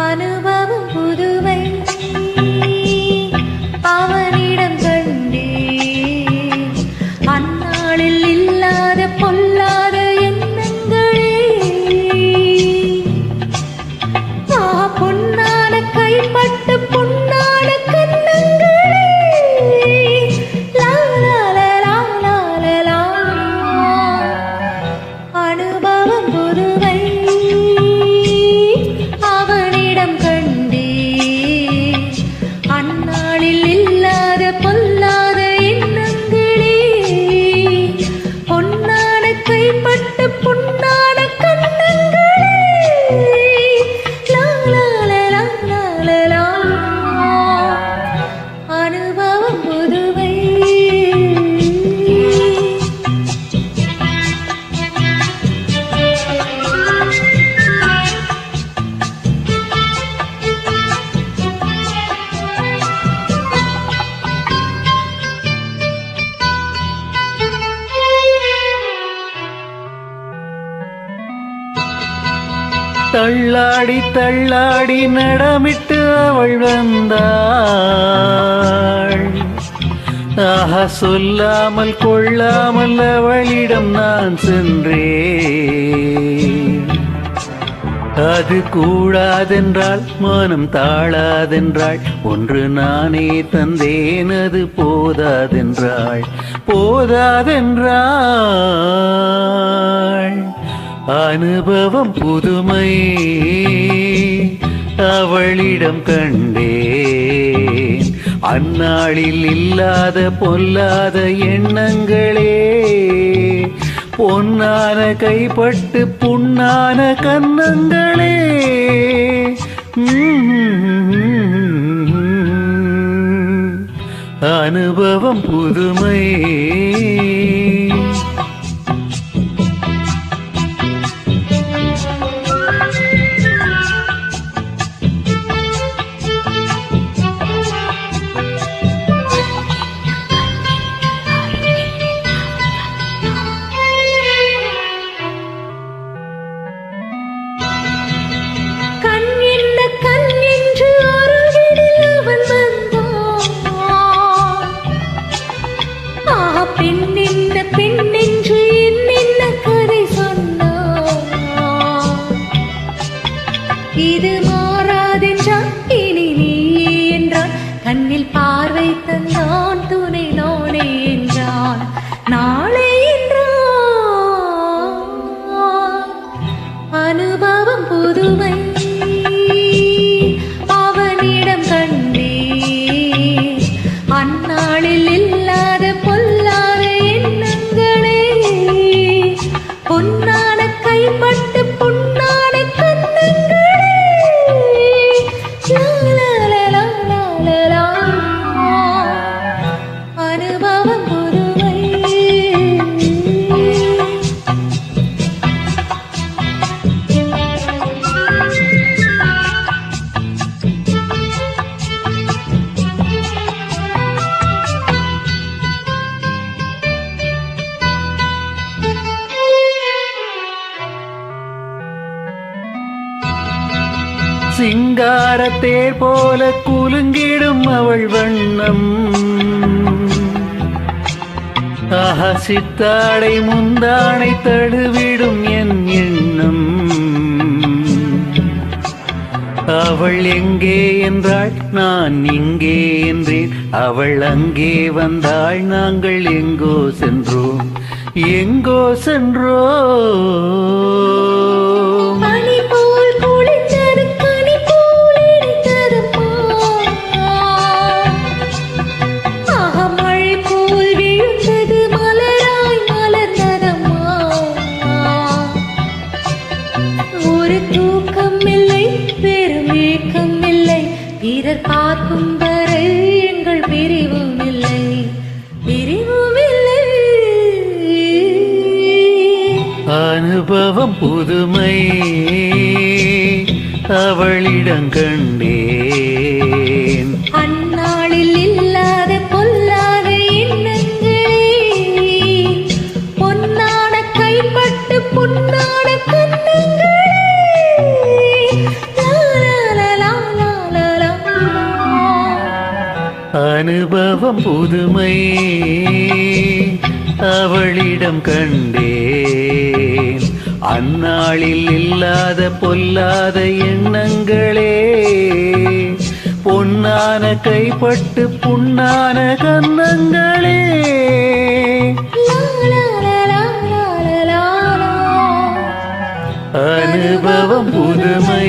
அனுபவம் புதுமை அவனிடம் கண்டே அந்நாளில் இல்லாத பொல்லாத எண்ணங்களே பொன்னான கைப்பட்டு பொன்னான கண்ணங்களே அனுபவம் புதுவை அவனிடம் கண்டே அந்நாளில் இல்லாத பொல்லாத எண்ணங்களே பொன்னான கைப்பட்டு பொன்னான கண்ணங்களே அனுபவம் புதுவை தள்ளாடி தள்ளாடி நடமிட்டு அவள் வந்தாள். ஆஹா, சொல்லாமல் கொள்ளாமல் அவளிடம் நான் சென்றேன். அது கூடாதென்றால் மனம் தாழாதென்றாள். ஒன்று நானே தந்தேன், அது போதாதென்றாள். அனுபவம் புதுமை அவளிடம் கண்டேன். அந்நாளில் இல்லாத பொல்லாத எண்ணங்களே பொன்னான கைப்பட்டு புண்ணான கன்னங்களே. அனுபவம் புதுமை. பெண்ணென்று என்னென்ன கதை சொன்னார். இது மாறாதென்றால் இனி நீ என்றான். கண்ணில் பார்வை தந்தான், துணை நானே என்றான். நாளை என்றான். அனுபவம் புதுமை அவனிடம் கண்டே அந்நாளில் இல்லாத பொல்லாத எண்ணங்களே பொன்னான கைப்பட்டு பொன்னான கண்ணங்களே. அனுபவம் புதுமை. சிங்காரத்தேர் போல குலுங்கிடும் அவள் வண்ணம். ஆஹா, சித்தாடை முந்தானை தழுவிடும் என் எண்ணம். அவள் எங்கே என்றாள், நான் இங்கே என்றேன். அவள் அங்கே வந்தாள், நாங்கள் எங்கோ சென்றோம். வீரர் பார்க்கும் வரை எங்கள் பிரிவும் இல்லை, பிரிவும் இல்லை. அனுபவம் புதுமை. அவளிடம் கண்டேன். அந்நாளில் இல்லாத பொல்லாத எண்ணங்களே, பொன்னான கைப்பட்டு புண்ணான கண்ணங்களே. லா, லா, லா, லா, லா, லா, லா. அனுபவம் புதுமை அவளிடம் கண்டேன். அந்நாளில் இல்லாத பொல்லாத எண்ணங்களே, பொன்னான கைப்பட்டு புண்ணான கன்னங்களே. லா, லா, லா, லா, லா, லா, லா. அனுபவம் புதுமை